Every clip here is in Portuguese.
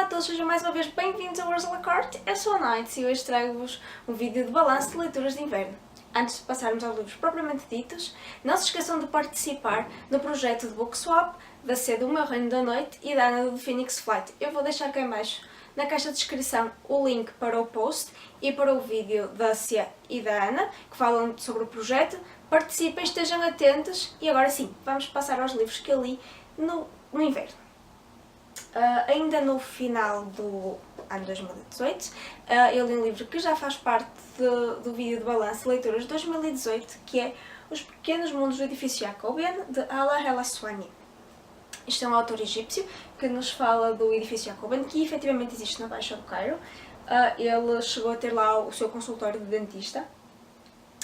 a todos, sejam mais uma vez bem-vindos a Ursula Court. Eu sou a Night e hoje trago-vos um vídeo de balanço de leituras de inverno. Antes de passarmos aos livros propriamente ditos, não se esqueçam de participar no projeto de Book Swap da C do Meu Reino da Noite e da Ana do Phoenix Flight. Eu vou deixar cá em baixo na caixa de descrição o link para o post e para o vídeo da Cia e da Ana, que falam sobre o projeto. Participem, estejam atentos e agora sim, vamos passar aos livros que eu li no inverno. Ainda no final do ano 2018, eu li um livro que já faz parte do vídeo de balanço de leituras de 2018, que é Os Pequenos Mundos do Edifício Jacobian, de Ala Helasswani. Isto é um autor egípcio que nos fala do edifício Jacobian, que efetivamente existe na Baixa do Cairo. Ele chegou a ter lá o seu consultório de dentista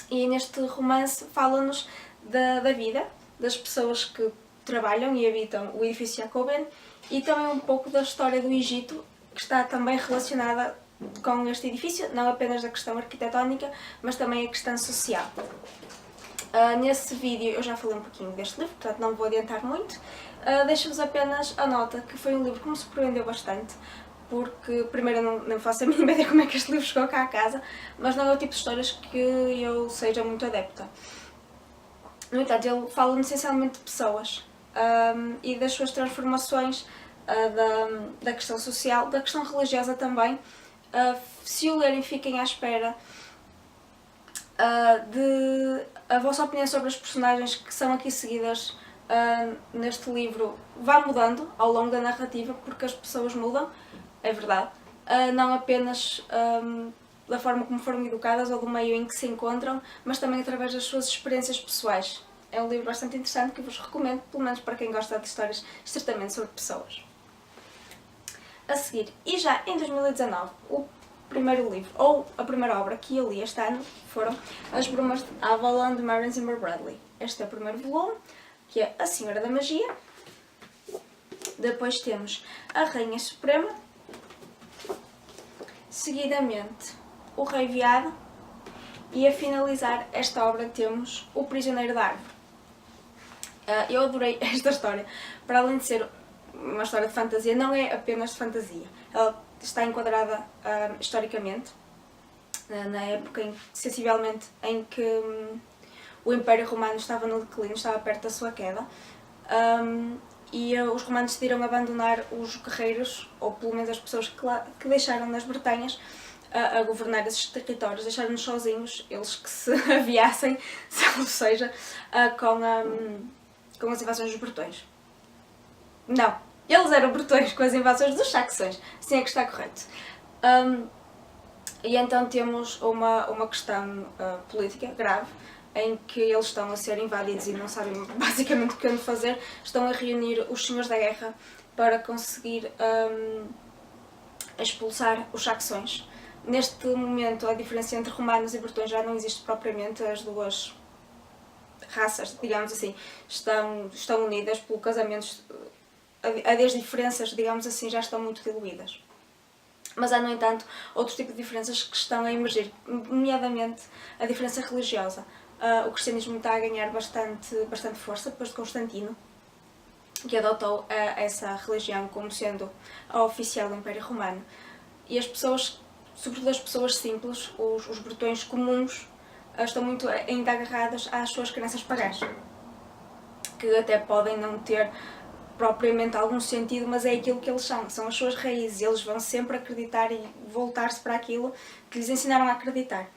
e neste romance fala-nos da vida das pessoas que trabalham e habitam o edifício Jacobian e também um pouco da história do Egito, que está também relacionada com este edifício, não apenas da questão arquitetónica, mas também a questão social. Nesse vídeo eu já falei um pouquinho deste livro, portanto não vou adiantar muito. Deixo-vos apenas a nota que foi um livro que me surpreendeu bastante, porque primeiro não faço a mínima ideia como é que este livro chegou cá a casa, mas não é o tipo de histórias que eu seja muito adepta. No entanto, ele fala essencialmente de pessoas e das suas transformações, da questão social, da questão religiosa também. Se o lerem, fiquem à espera de a vossa opinião sobre as personagens que são aqui seguidas neste livro. Vai mudando ao longo da narrativa, porque as pessoas mudam, é verdade, não apenas da forma como foram educadas ou do meio em que se encontram, mas também através das suas experiências pessoais. É um livro bastante interessante que vos recomendo, pelo menos para quem gosta de histórias estritamente sobre pessoas. A seguir, e já em 2019, o primeiro livro, ou a primeira obra que eu li este ano, foram As Brumas de Avalon, de Marion Zimmer Bradley. Este é o primeiro volume, que é A Senhora da Magia. Depois temos A Rainha Suprema. Seguidamente, O Rei Veado. E a finalizar esta obra temos O Prisioneiro da Árvore. Eu adorei esta história. Para além de ser uma história de fantasia, não é apenas de fantasia. Ela está enquadrada historicamente, na época sensivelmente em que o Império Romano estava no declínio, estava perto da sua queda, e os romanos decidiram abandonar os guerreiros, ou pelo menos as pessoas que deixaram nas Bretanhas a governar esses territórios, deixaram-nos sozinhos, eles que se aviassem, ou seja, com as invasões dos bretões. Não, eles eram bretões com as invasões dos saxões, assim é que está correto. E então temos uma questão política grave, em que eles estão a ser invadidos e não sabem basicamente o que fazer. Estão a reunir os senhores da guerra para conseguir expulsar os saxões. Neste momento, a diferença entre romanos e bretões já não existe propriamente, as duas raças, digamos assim, estão unidas pelo casamento. As diferenças, digamos assim, já estão muito diluídas. Mas há, no entanto, outro tipo de diferenças que estão a emergir, nomeadamente a diferença religiosa. O cristianismo está a ganhar bastante força depois de Constantino, que adotou essa religião como sendo a oficial do Império Romano. E as pessoas, sobretudo as pessoas simples, os bretões comuns, estão muito ainda agarradas às suas crenças pagãs, que até podem não ter propriamente algum sentido, mas é aquilo que eles são as suas raízes, eles vão sempre acreditar e voltar-se para aquilo que lhes ensinaram a acreditar.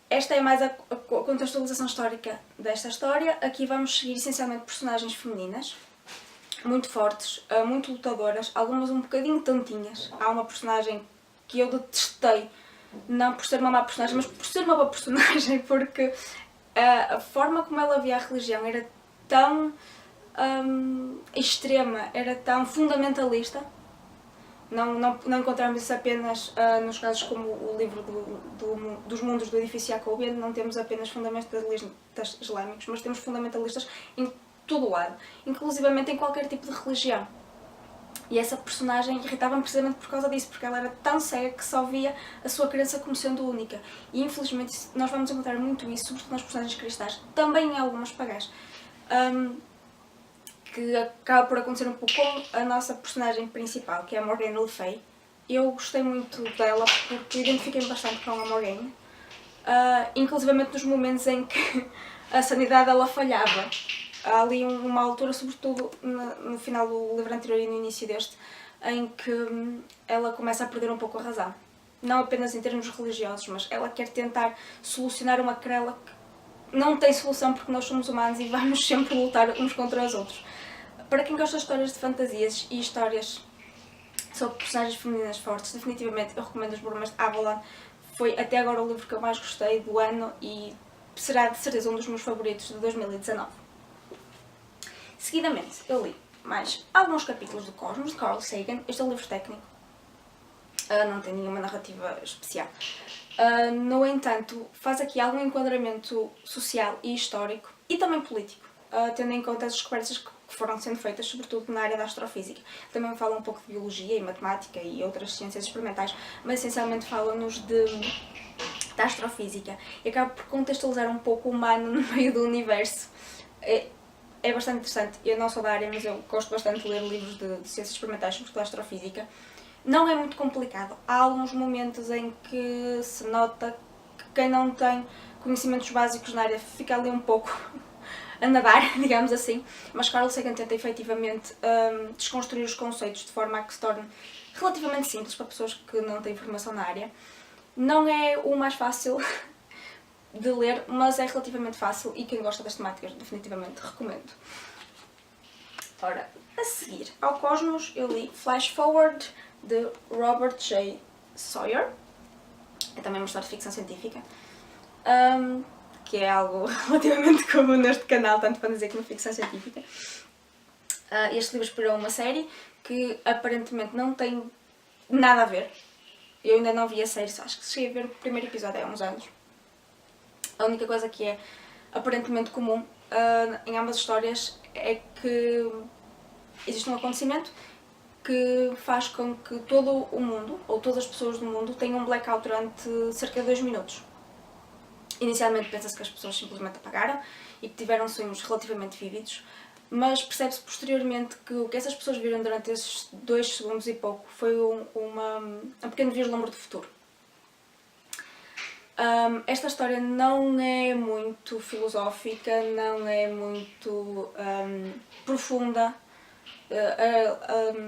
Esta é mais a contextualização histórica desta história. Aqui vamos seguir essencialmente personagens femininas, muito fortes, muito lutadoras, algumas um bocadinho tontinhas. Há uma personagem que eu detestei, não por ser uma má personagem, mas por ser uma boa personagem, porque a forma como ela via a religião era tão extrema, era tão fundamentalista. Não encontramos isso apenas nos casos como o livro dos mundos do edifício Jacobian. Não temos apenas fundamentalistas islâmicos, mas temos fundamentalistas em todo o lado, inclusivamente em qualquer tipo de religião. E essa personagem irritava-me precisamente por causa disso, porque ela era tão cega que só via a sua crença como sendo única. E infelizmente nós vamos encontrar muito isso, sobretudo nas personagens cristãs, também em algumas pagãs, que acaba por acontecer um pouco com a nossa personagem principal, que é a Morgana Le Fay. Eu gostei muito dela porque identifiquei-me bastante com a Morgana, inclusivamente nos momentos em que a sanidade dela falhava. Há ali uma altura, sobretudo no final do livro anterior e no início deste, em que ela começa a perder um pouco a razão. Não apenas em termos religiosos, mas ela quer tentar solucionar uma querela que não tem solução porque nós somos humanos e vamos sempre lutar uns contra os outros. Para quem gosta de histórias de fantasias e histórias sobre personagens femininas fortes, definitivamente eu recomendo Os Brumas de Avalon. Foi até agora o livro que eu mais gostei do ano e será de certeza um dos meus favoritos de 2019. Seguidamente, eu li mais alguns capítulos do Cosmos, de Carl Sagan. Este é um livro técnico, não tem nenhuma narrativa especial. No entanto, faz aqui algum enquadramento social e histórico e também político, tendo em conta as descobertas que foram sendo feitas, sobretudo na área da astrofísica. Também fala um pouco de biologia e matemática e outras ciências experimentais, mas essencialmente fala-nos da astrofísica e acaba por contextualizar um pouco o humano no meio do universo. É bastante interessante. Eu não sou da área, mas eu gosto bastante de ler livros de ciências experimentais, sobretudo da astrofísica. Não é muito complicado. Há alguns momentos em que se nota que quem não tem conhecimentos básicos na área fica ali um pouco a nadar, digamos assim, mas Carl Sagan tenta efetivamente desconstruir os conceitos de forma a que se torne relativamente simples para pessoas que não têm formação na área. Não é o mais fácil de ler, mas é relativamente fácil e quem gosta das temáticas definitivamente recomendo. Ora, a seguir ao Cosmos eu li Flash Forward de Robert J. Sawyer. É também uma história de ficção científica, que é algo relativamente comum neste canal, tanto para dizer como ficção científica. Este livro inspirou uma série que aparentemente não tem nada a ver. Eu ainda não vi a série, acho que cheguei a ver o primeiro episódio há uns anos. A única coisa que é aparentemente comum em ambas as histórias é que existe um acontecimento que faz com que todo o mundo, ou todas as pessoas do mundo, tenham um blackout durante cerca de 2 minutos. Inicialmente pensa-se que as pessoas simplesmente apagaram e que tiveram sonhos relativamente vívidos, mas percebe-se posteriormente que o que essas pessoas viram durante esses 2 segundos e pouco foi um pequeno vislumbre do futuro. Esta história não é muito filosófica, não é muito profunda.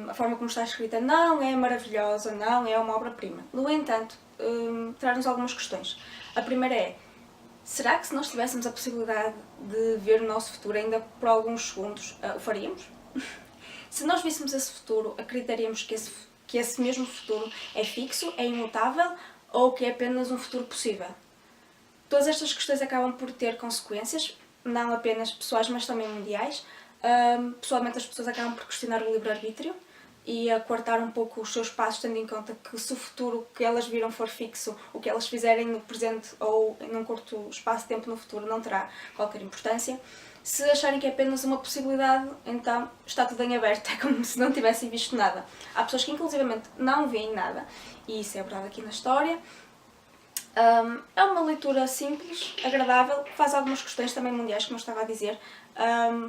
A forma como está escrita não é maravilhosa, não é uma obra-prima. No entanto, traz-nos algumas questões. A primeira é: será que se nós tivéssemos a possibilidade de ver o nosso futuro ainda por alguns segundos, o faríamos? Se nós víssemos esse futuro, acreditaríamos que esse mesmo futuro é fixo, é imutável ou que é apenas um futuro possível? Todas estas questões acabam por ter consequências, não apenas pessoais, mas também mundiais. Pessoalmente, as pessoas acabam por questionar o livre-arbítrio e a cortar um pouco os seus passos, tendo em conta que se o futuro que elas viram for fixo, o que elas fizerem no presente ou num curto espaço de tempo no futuro não terá qualquer importância. Se acharem que é apenas uma possibilidade, então está tudo em aberto, é como se não tivessem visto nada. Há pessoas que inclusivamente não veem nada, e isso é verdade aqui na história. É uma leitura simples, agradável, faz algumas questões também mundiais, como eu estava a dizer,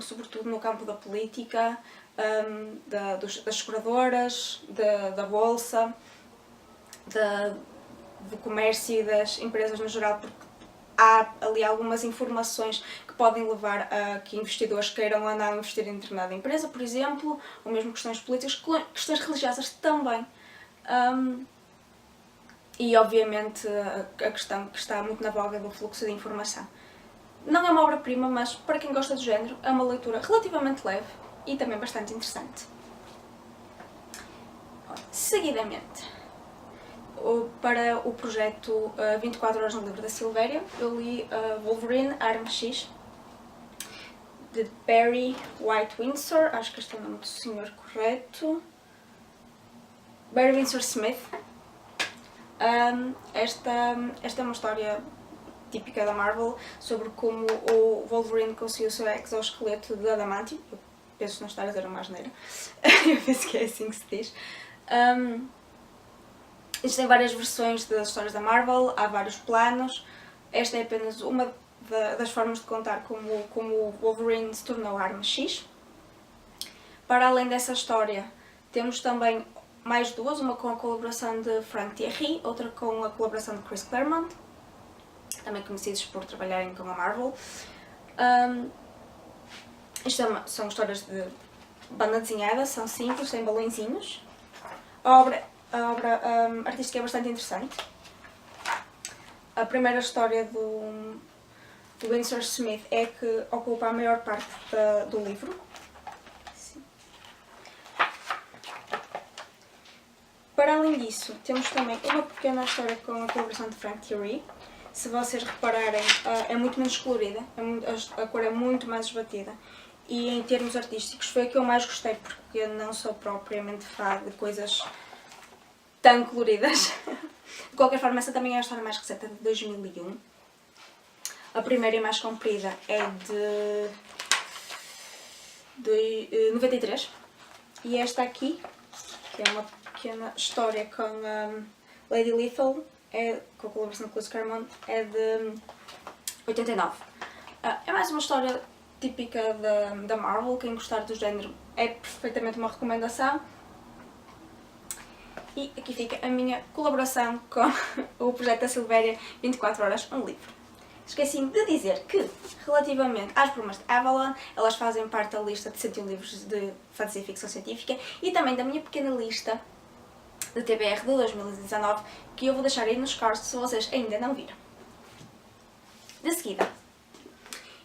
sobretudo no campo da política, das seguradoras, da bolsa, do comércio e das empresas no geral, porque há ali algumas informações que podem levar a que investidores queiram ou não investir em determinada empresa, por exemplo, ou mesmo questões políticas, questões religiosas também. E obviamente a questão que está muito na voga do fluxo de informação. Não é uma obra-prima, mas para quem gosta do género é uma leitura relativamente leve e também bastante interessante. Seguidamente, para o projeto 24 Horas no Livro da Silvéria, eu li Wolverine, Arma X, de Barry White Windsor, acho que este é o nome do senhor correto, Barry Windsor Smith. Esta é uma história típica da Marvel sobre como o Wolverine conseguiu o seu exoesqueleto de adamantium. Eu penso não estar a dizer uma asneira. Eu penso que é assim que se diz. Existem várias versões das histórias da Marvel, há vários planos. Esta é apenas uma das formas de contar como o Wolverine se tornou a Arma X. Para além dessa história, temos também mais duas, uma com a colaboração de Frank Thierry, outra com a colaboração de Chris Claremont, também conhecidos por trabalharem com a Marvel. Isto são histórias de banda desenhada, são simples, sem balõezinhos. A obra artística é bastante interessante. A primeira história do Winsor Smith é que ocupa a maior parte do livro. Para além disso, temos também uma pequena história com a colaboração de Frank Thierry. Se vocês repararem, é muito menos colorida, a cor é muito mais esbatida. E em termos artísticos foi a que eu mais gostei, porque eu não sou propriamente fã de coisas tão coloridas. De qualquer forma, essa também é a história mais recente, de 2001. A primeira e mais comprida é de 93. E esta aqui, que é uma pequena história com Lady Lethal, com a colaboração de Chris Claremont, é de 89. É mais uma história típica da Marvel. Quem gostar do género é perfeitamente uma recomendação. E aqui fica a minha colaboração com o projeto da Silvéria 24 horas, um livro. Esqueci-me de dizer que, relativamente às Brumas de Avalon, elas fazem parte da lista de 101 livros de fantasia e ficção científica e também da minha pequena lista de TBR de 2019, que eu vou deixar aí nos cards se vocês ainda não viram. De seguida,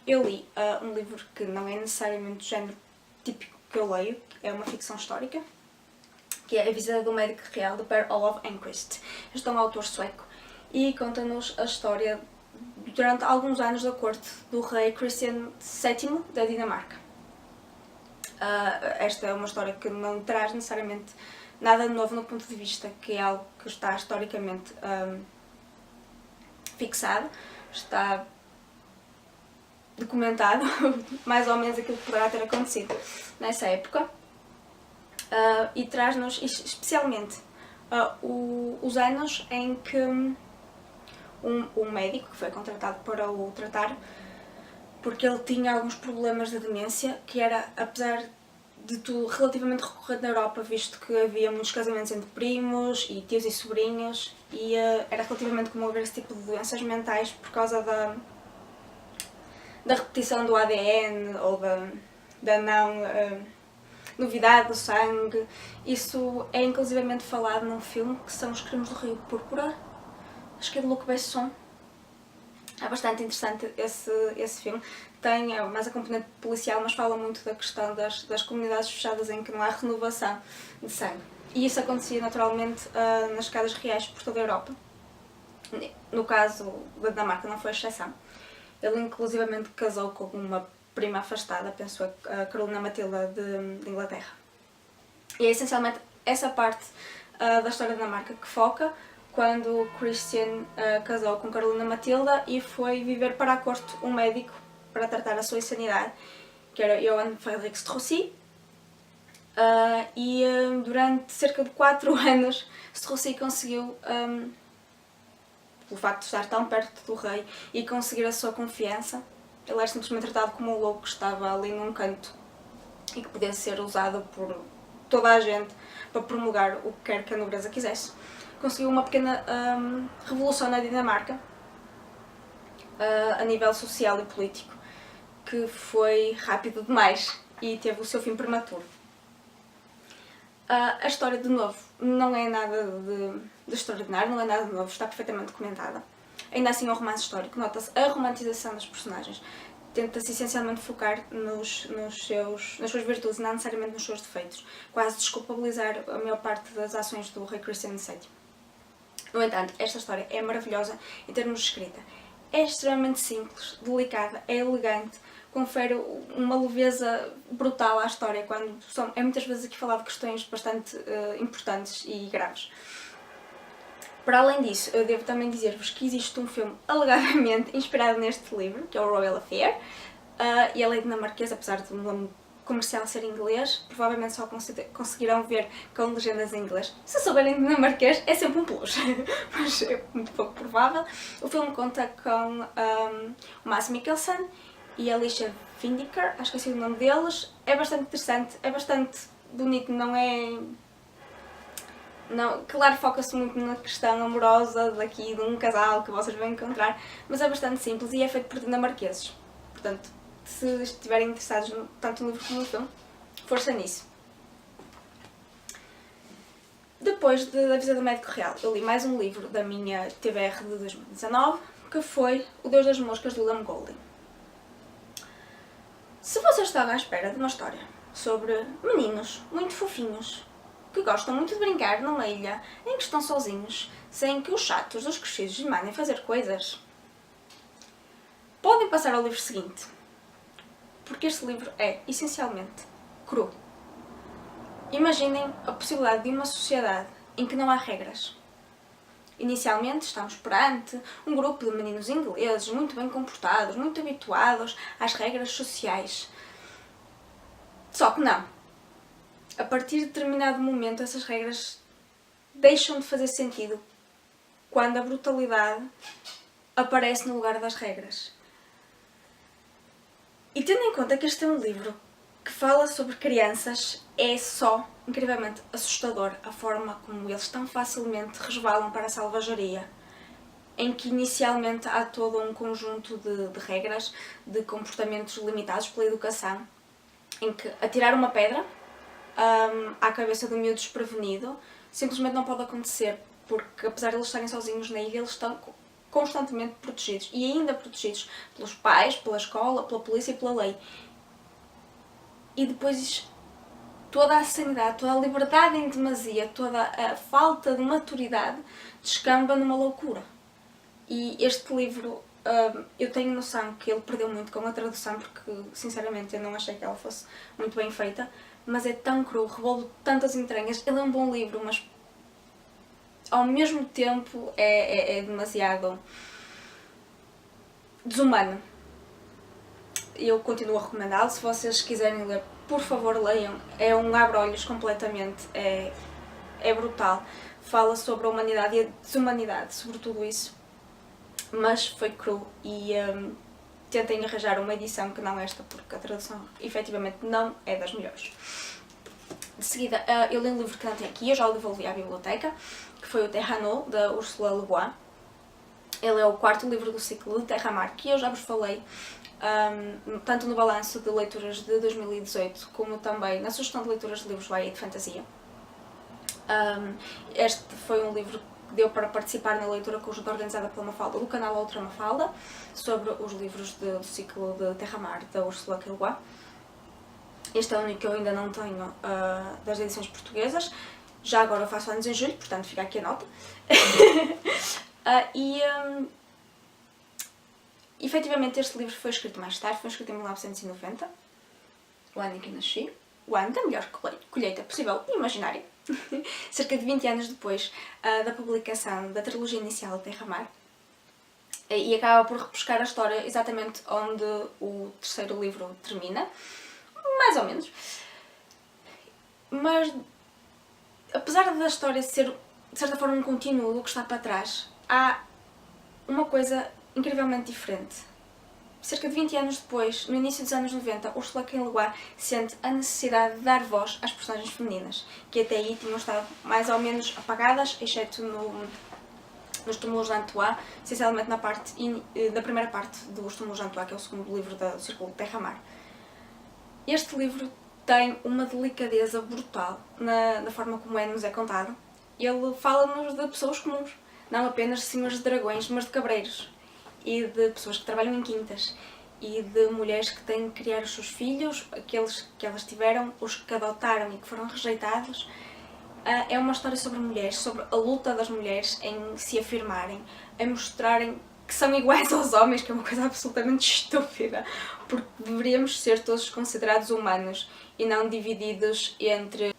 eu li um livro que não é necessariamente do género típico que eu leio, é uma ficção histórica, que é A Visita do Médico Real, de Per Olof Enquist. Este é um autor sueco e conta-nos a história durante alguns anos da corte do rei Christian VII da Dinamarca. Esta é uma história que não traz necessariamente nada de novo no ponto de vista, que é algo que está historicamente fixado, está documentado mais ou menos aquilo que poderá ter acontecido nessa época, e traz-nos especialmente os anos em que um médico que foi contratado para o tratar, porque ele tinha alguns problemas de demência, que era, apesar de tudo, relativamente recorrente na Europa, visto que havia muitos casamentos entre primos e tios e sobrinhos, e era relativamente comum haver esse tipo de doenças mentais por causa da repetição do ADN ou da não novidade do sangue. Isso é inclusivamente falado num filme que são Os Crimes do Rio Púrpura, acho que é de Luc Besson. É bastante interessante esse filme. Tem mais a componente policial, mas fala muito da questão das comunidades fechadas em que não há renovação de sangue. E isso acontecia naturalmente nas casas reais por toda a Europa. No caso da Dinamarca não foi exceção. Ele inclusivamente casou com uma prima afastada, penso a Carolina Matilda de Inglaterra. E é essencialmente essa parte da história da Dinamarca que foca quando Christian casou com Carolina Matilda e foi viver para a corte um médico para tratar a sua insanidade, que era Johan Fredrik Strozzi. Durante cerca de 4 anos, Strozzi conseguiu, pelo facto de estar tão perto do rei e conseguir a sua confiança, ele era simplesmente tratado como um louco que estava ali num canto e que podia ser usado por toda a gente para promulgar o que quer que a nobreza quisesse. Conseguiu uma pequena revolução na Dinamarca, a nível social e político, que foi rápido demais e teve o seu fim prematuro. A história, de novo, não é nada de extraordinário, não é nada de novo, está perfeitamente documentada. Ainda assim é um romance histórico, nota-se a romantização dos personagens. Tenta-se essencialmente focar nas suas virtudes, não necessariamente nos seus defeitos, quase desculpabilizar a maior parte das ações do rei Christian VII. No entanto, esta história é maravilhosa em termos de escrita. É extremamente simples, delicada, é elegante, confere uma leveza brutal à história, quando é muitas vezes aqui falar de questões bastante importantes e graves. Para além disso, eu devo também dizer-vos que existe um filme alegadamente inspirado neste livro, que é o Royal Affair, e ele é dinamarquês, apesar do nome comercial ser em inglês, provavelmente só conseguirão ver com legendas em inglês. Se souberem dinamarquês, é sempre um plus, mas é muito pouco provável. O filme conta com o Mads Mikkelsen e Alicia Vikander, acho que é assim o nome deles. É bastante interessante, é bastante bonito, não é... Não, claro, foca-se muito na questão amorosa daqui de um casal que vocês vão encontrar, mas é bastante simples e é feito por dinamarqueses. Portanto, se estiverem interessados tanto no livro como no filme, força nisso. Depois da visita do médico real, eu li mais um livro da minha TBR de 2019, que foi O Deus das Moscas, do William Golding. Se vocês estavam à espera de uma história sobre meninos muito fofinhos, que gostam muito de brincar numa ilha em que estão sozinhos, sem que os chatos dos crescidos lhes mandem fazer coisas, podem passar ao livro seguinte, porque este livro é, essencialmente, cru. Imaginem a possibilidade de uma sociedade em que não há regras. Inicialmente estamos perante um grupo de meninos ingleses muito bem comportados, muito habituados às regras sociais. Só que não. A partir de determinado momento essas regras deixam de fazer sentido quando a brutalidade aparece no lugar das regras. E tendo em conta que este é um livro que fala sobre crianças, é só incrivelmente assustador a forma como eles tão facilmente resvalam para a selvageria, em que inicialmente há todo um conjunto de regras, de comportamentos limitados pela educação, em que atirar uma pedra à cabeça do miúdo desprevenido simplesmente não pode acontecer, porque apesar de eles estarem sozinhos na ilha, eles estão constantemente protegidos, e ainda protegidos pelos pais, pela escola, pela polícia e pela lei. E depois toda a sanidade, toda a liberdade em demasia, toda a falta de maturidade descamba numa loucura. E este livro, eu tenho noção que ele perdeu muito com a tradução, porque sinceramente eu não achei que ela fosse muito bem feita, mas é tão cru, revolve tantas entranhas. Ele é um bom livro, mas ao mesmo tempo é demasiado desumano. Eu continuo a recomendá-lo. Se vocês quiserem ler, por favor leiam. É um abre-olhos completamente, é brutal. Fala sobre a humanidade e a desumanidade, sobre tudo isso. Mas foi cru e tentem arranjar uma edição que não esta, porque a tradução efetivamente não é das melhores. De seguida, eu li um livro que não tem aqui, eu já o devolvi à biblioteca, que foi o Terranol, da Ursula Le Guin. Ele é o quarto livro do ciclo de Terra-Mar, que eu já vos falei, tanto no balanço de leituras de 2018, como também na sugestão de leituras de livros YA de fantasia. Este foi um livro que deu para participar na leitura conjunta organizada pela Mafalda, do canal Outra Mafalda, sobre os livros do ciclo de Terra-Mar, da Ursula Le Guin. Este é o único que eu ainda não tenho das edições portuguesas. Já agora eu faço anos em julho, portanto fica aqui a nota. Efetivamente este livro foi escrito mais tarde, foi escrito em 1990, o ano em que nasci, o ano da melhor colheita possível e imaginária, cerca de 20 anos depois da publicação da trilogia inicial de Terra-Mar, e acaba por repescar a história exatamente onde o terceiro livro termina, mais ou menos. Mas apesar da história ser de certa forma um contínuo do que está para trás, há uma coisa incrivelmente diferente. Cerca de 20 anos depois, no início dos anos 90, Ursula Le Guin sente a necessidade de dar voz às personagens femininas, que até aí tinham estado mais ou menos apagadas, exceto nos Túmulos de Antoine, essencialmente da primeira parte dos Túmulos de Antoine, que é o segundo livro do Círculo de Terra-Mar. Este livro tem uma delicadeza brutal na forma como nos é contado. Ele fala-nos de pessoas comuns, não apenas de senhores de dragões, mas de cabreiros, e de pessoas que trabalham em quintas, e de mulheres que têm que criar os seus filhos, aqueles que elas tiveram, os que adotaram e que foram rejeitados. É uma história sobre mulheres, sobre a luta das mulheres em se afirmarem, em mostrarem que são iguais aos homens, que é uma coisa absolutamente estúpida, porque deveríamos ser todos considerados humanos e não divididos entre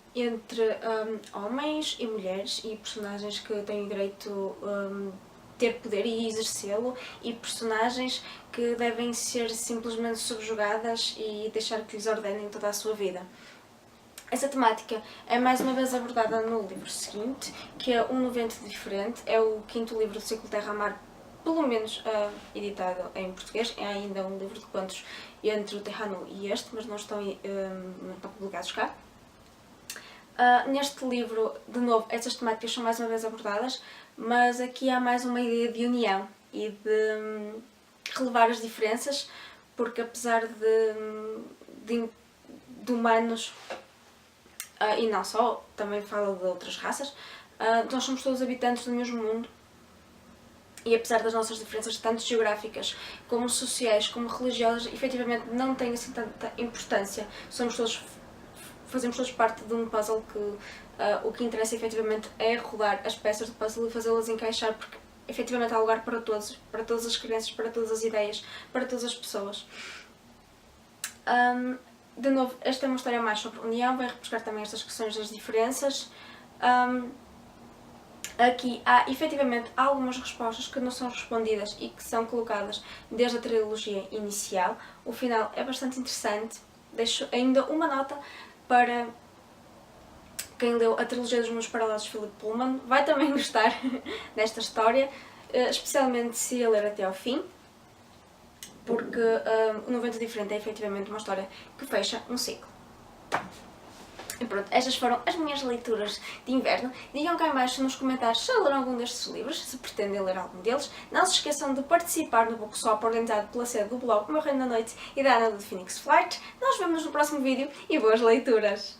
homens e mulheres, e personagens que têm direito a ter poder e exercê-lo, e personagens que devem ser simplesmente subjugadas e deixar que lhes ordenem toda a sua vida. Essa temática é mais uma vez abordada no livro seguinte, que é um evento diferente, é o quinto livro do ciclo Terra-Mar pelo menos editado em português. É ainda um livro de contos entre o Terrano e este, mas não estão publicados cá. Neste livro, de novo, estas temáticas são mais uma vez abordadas, mas aqui há mais uma ideia de união e de relevar as diferenças, porque apesar de humanos, e não só, também fala de outras raças, nós somos todos habitantes do mesmo mundo. E apesar das nossas diferenças, tanto geográficas, como sociais, como religiosas, efetivamente não tem assim tanta importância. Fazemos todos parte de um puzzle que o que interessa efetivamente é rodar as peças do puzzle e fazê-las encaixar, porque efetivamente há lugar para todas as crianças, para todas as ideias, para todas as pessoas. De novo, esta é uma história mais sobre união, vai repescar também estas questões das diferenças. Aqui há efetivamente algumas respostas que não são respondidas e que são colocadas desde a trilogia inicial. O final é bastante interessante. Deixo ainda uma nota para quem leu a trilogia dos Mundos Paralelos de Philip Pullman. Vai também gostar desta história, especialmente se a ler até ao fim, porque o 90 Diferente é efetivamente uma história que fecha um ciclo. E pronto, estas foram as minhas leituras de inverno. Digam cá em baixo nos comentários se leram algum destes livros, se pretendem ler algum deles. Não se esqueçam de participar no Book Swap organizado pela sede do blog O Meu Reino da Noite e da Ana do Phoenix Flight. Nós vemos no próximo vídeo e boas leituras!